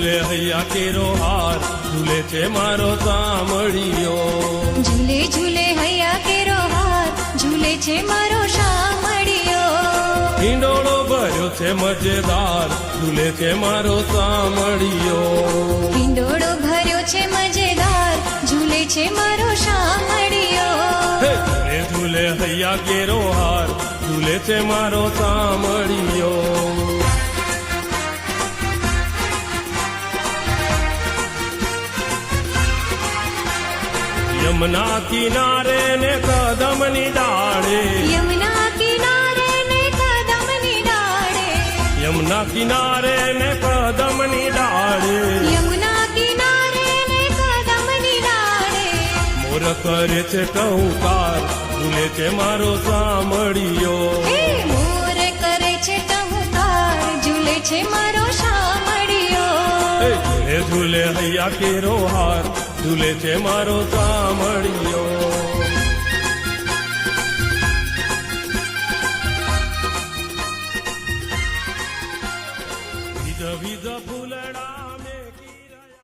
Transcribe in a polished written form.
ઝૂલે હૈયા કેરો હાર ઝૂલે છે મારો સામળિયો ઝૂલે ઝૂલે હૈયા કેરો હાર ઝૂલે છે મારો શામળિયો હિંડોળો ભર્યો છે મજેદાર ઝૂલે છે મારો સામળિયો હિંડોળો ભર્યો છે મજેદાર ઝૂલે છે મારો શામળિયો ઝૂલે ઝૂલે હૈયા કેરો હાર ઝૂલે છે મારો સામળિયો યમુના કિનારે ને કદમની ડાળે યમુના કિનારે ને કદમની ડાળે યમુના કિનારે ને કદમની ડાળે યમુના કિનારે ને કદમની ડાળે મોર કરે છે ટહુકાર ઝૂલે છે મારો સામળિયો હે મોર કરે છે ટહુકાર ઝૂલે છે મારો શામળિયો ઝૂલે ઝૂલે હૈયા કેરો હાર ઝૂલે છે મારો સામળિયો વિધ વિધ ફૂલડા